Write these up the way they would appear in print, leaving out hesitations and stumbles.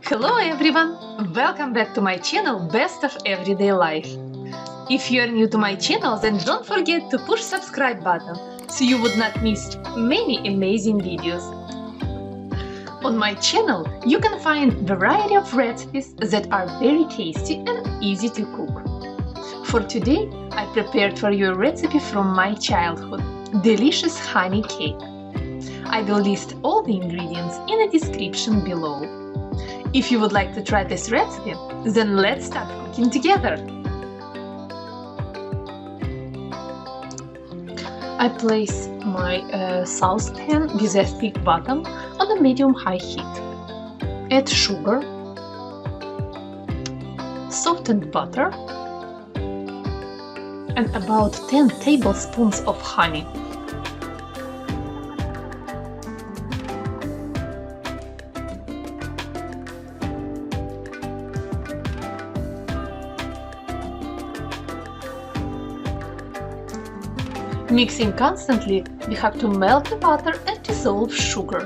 Hello everyone! Welcome back to my channel Best of Everyday Life. If you are new to my channel, then don't forget to push subscribe button so you would not miss many amazing videos. On my channel you can find variety of recipes that are very tasty and easy to cook. For today I prepared for you a recipe from my childhood, delicious honey cake. I will list all the ingredients in the description below. If you would like to try this recipe, then let's start cooking together. I place my saucepan with a thick bottom on a medium-high heat. Add sugar, softened butter, and about 10 tablespoons of honey. Mixing constantly, we have to melt the butter and dissolve sugar.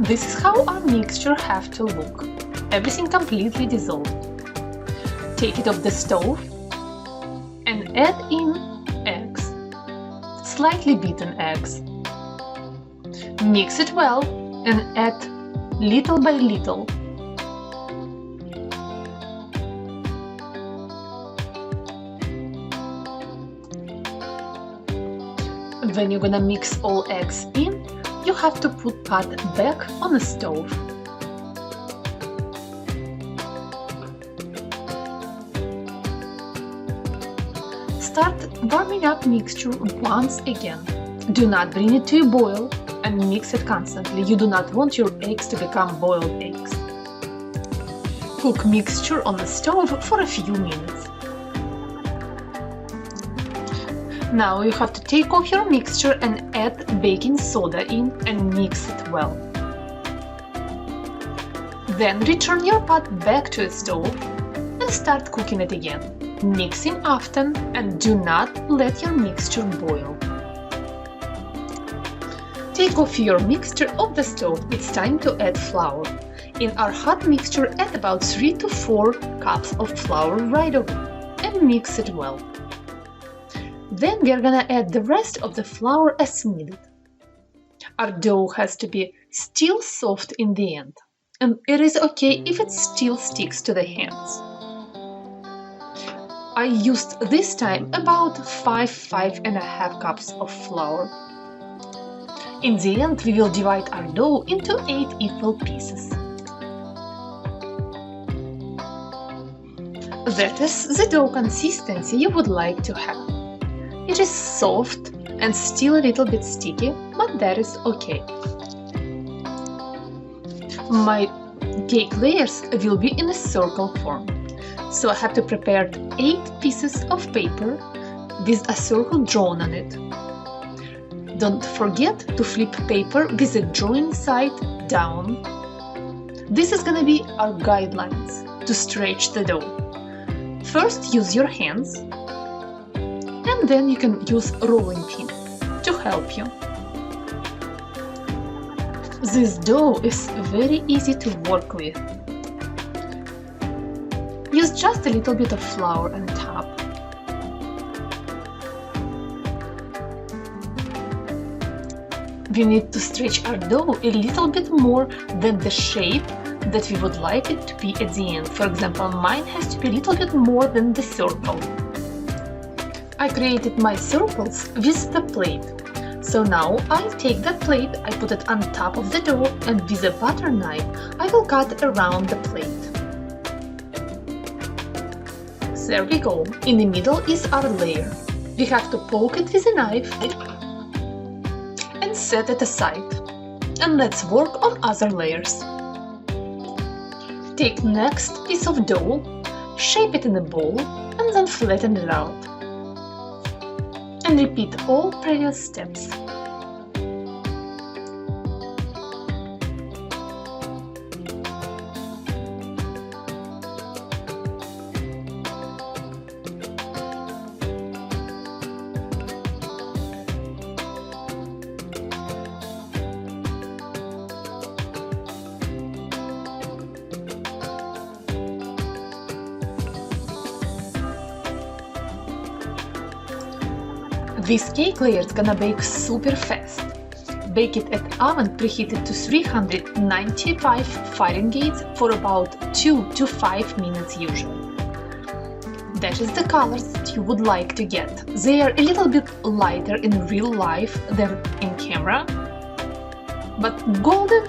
This is how our mixture have to look. Everything completely dissolved. Take it off the stove and add in eggs, slightly beaten eggs. Mix it well and add little by little. When you're gonna mix all eggs in, you have to put pot back on the stove. Start warming up mixture once again. Do not bring it to a boil and mix it constantly. You do not want your eggs to become boiled eggs. Cook mixture on the stove for a few minutes. Now you have to take off your mixture and add baking soda in and mix it well. Then return your pot back to the stove and start cooking it again. Mixing often and do not let your mixture boil. Take off your mixture off the stove. It's time to add flour. In our hot mixture, add about 3 to 4 cups of flour right away and mix it well. Then we are gonna add the rest of the flour as needed. Our dough has to be still soft in the end, and it is okay if it still sticks to the hands. I used this time about 5.5 cups of flour. In the end, we will divide our dough into 8 equal pieces. That is the dough consistency you would like to have. It is soft and still a little bit sticky, but that is okay. My cake layers will be in a circle form. So I have to prepare 8 pieces of paper with a circle drawn on it. Don't forget to flip paper with the drawing side down. This is gonna be our guidelines to stretch the dough. First use your hands, and then you can use rolling pin to help you. This dough is very easy to work with. Use just a little bit of flour on top. We need to stretch our dough a little bit more than the shape that we would like it to be at the end. For example, mine has to be a little bit more than the circle. I created my circles with the plate. So now I take that plate, I put it on top of the dough, and with a butter knife I will cut around the plate. There we go. In the middle is our layer. We have to poke it with a knife and set it aside. And let's work on other layers. Take next piece of dough, shape it in a ball, and then flatten it out. And repeat all previous steps. This cake layer is gonna bake super fast. Bake it at oven preheated to 395 Fahrenheit for about 2 to 5 minutes usually. That is the colors that you would like to get. They are a little bit lighter in real life than in camera, but golden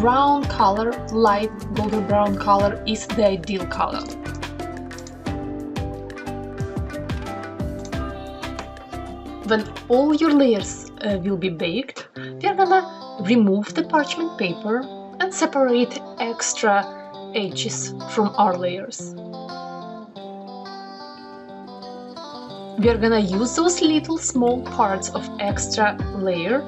brown color, light golden brown color is the ideal color. When all your layers will be baked, we are gonna remove the parchment paper and separate extra edges from our layers. We are gonna use those little small parts of extra layer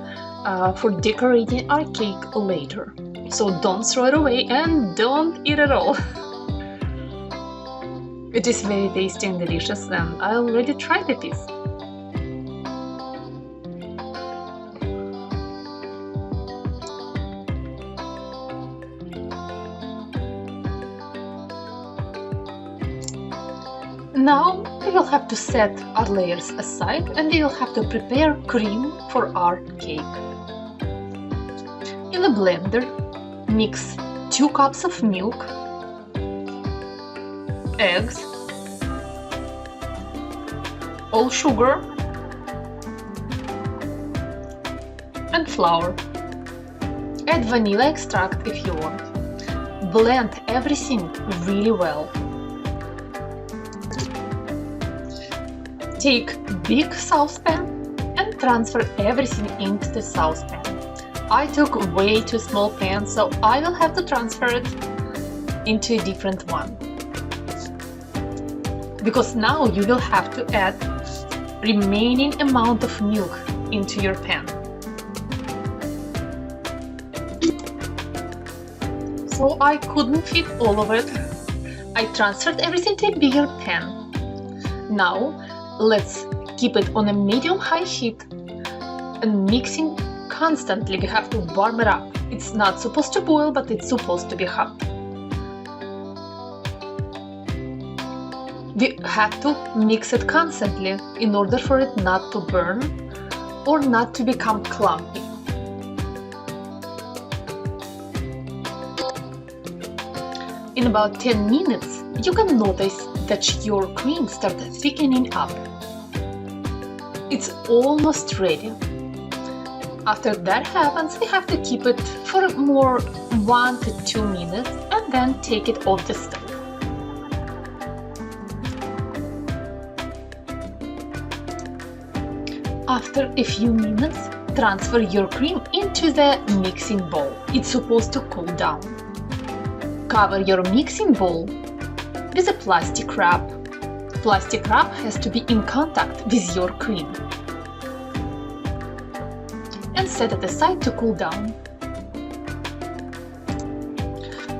for decorating our cake later. So don't throw it away and don't eat it all. It is very tasty and delicious, and I already tried a piece. Now we will have to set our layers aside and we will have to prepare cream for our cake. In a blender, mix 2 cups of milk, eggs, all sugar and flour. Add vanilla extract if you want. Blend everything really well. Take big saucepan and transfer everything into the saucepan. I took way too small pan, so I will have to transfer it into a different one. Because now you will have to add remaining amount of milk into your pan. So I couldn't fit all of it. I transferred everything to a bigger pan. Now let's keep it on a medium-high heat and mixing constantly. We have to warm it up. It's not supposed to boil, but it's supposed to be hot. We have to mix it constantly in order for it not to burn or not to become clumpy. In about 10 minutes, you can notice that your cream started thickening up. It's almost ready. After that happens, we have to keep it for more 1 to 2 minutes and then take it off the stove. After a few minutes, transfer your cream into the mixing bowl. It's supposed to cool down. Cover your mixing bowl with a plastic wrap. Plastic wrap has to be in contact with your cream. And set it aside to cool down.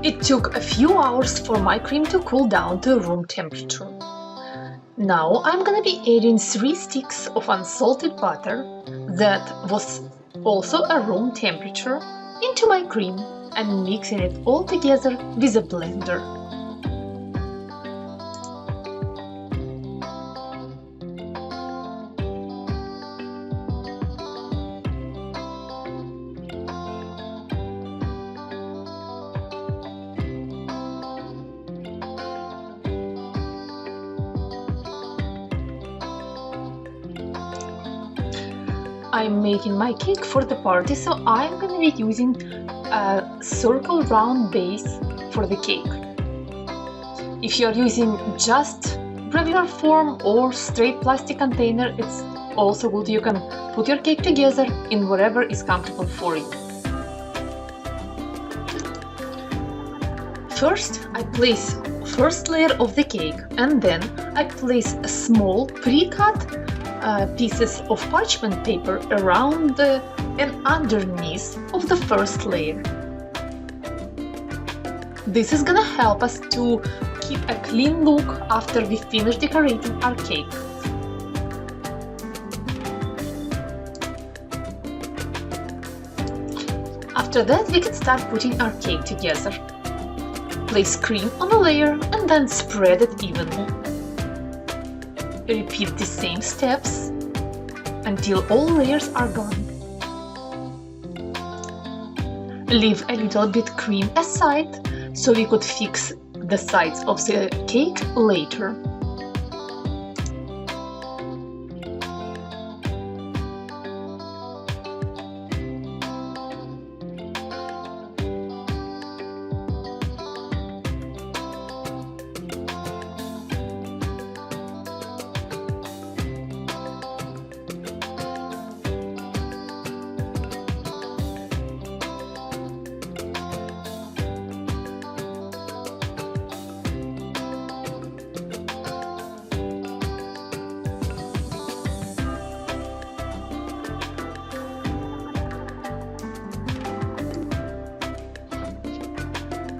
It took a few hours for my cream to cool down to room temperature. Now I'm gonna be adding 3 sticks of unsalted butter that was also a room temperature into my cream and mixing it all together with a blender. I'm making my cake for the party, so I'm gonna be using a circle round base for the cake. If you're using just regular form or straight plastic container, it's also good. You can put your cake together in whatever is comfortable for you. First, I place first layer of the cake and then I place a small pre-cut pieces of parchment paper around and underneath of the first layer. This is gonna help us to keep a clean look after we finish decorating our cake. After that, we can start putting our cake together. Place cream on a layer and then spread it evenly. Repeat the same steps until all layers are gone. Leave a little bit cream aside so we could fix the sides of the cake later.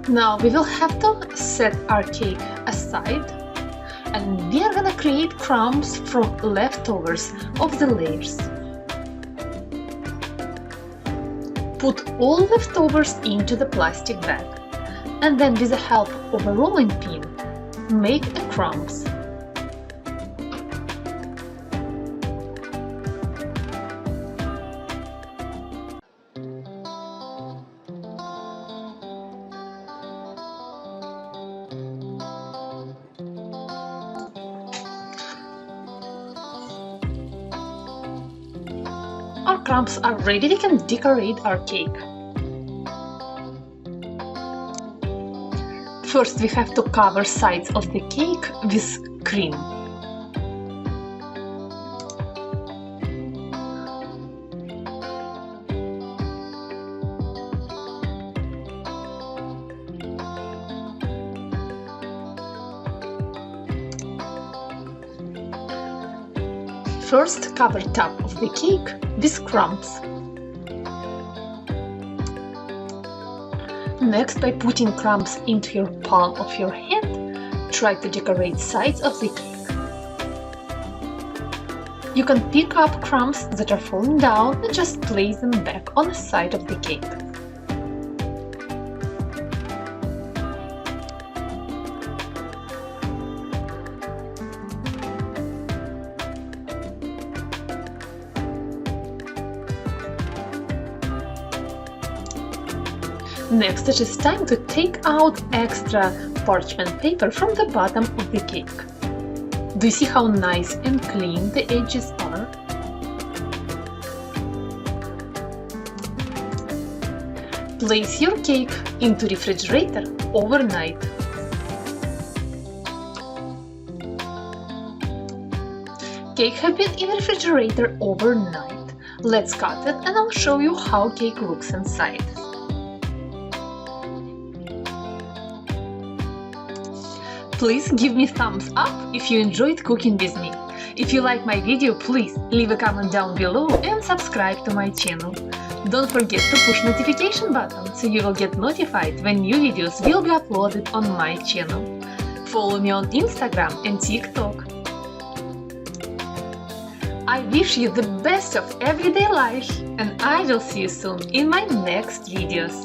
Now we will have to set our cake aside, and we are gonna create crumbs from leftovers of the layers. Put all leftovers into the plastic bag, and then with the help of a rolling pin, make the crumbs. Our crumbs are ready, we can decorate our cake. First we have to cover sides of the cake with cream. First cover top of the cake with crumbs. Next, by putting crumbs into your palm of your hand, try to decorate sides of the cake. You can pick up crumbs that are falling down and just place them back on the side of the cake. Next, it is time to take out extra parchment paper from the bottom of the cake. Do you see how nice and clean the edges are? Place your cake into refrigerator overnight. Cake have been in refrigerator overnight. Let's cut it and I'll show you how cake looks inside. Please give me thumbs up if you enjoyed cooking with me. If you like my video, please leave a comment down below and subscribe to my channel. Don't forget to push notification button so you will get notified when new videos will be uploaded on my channel. Follow me on Instagram and TikTok. I wish you the best of everyday life, and I will see you soon in my next videos.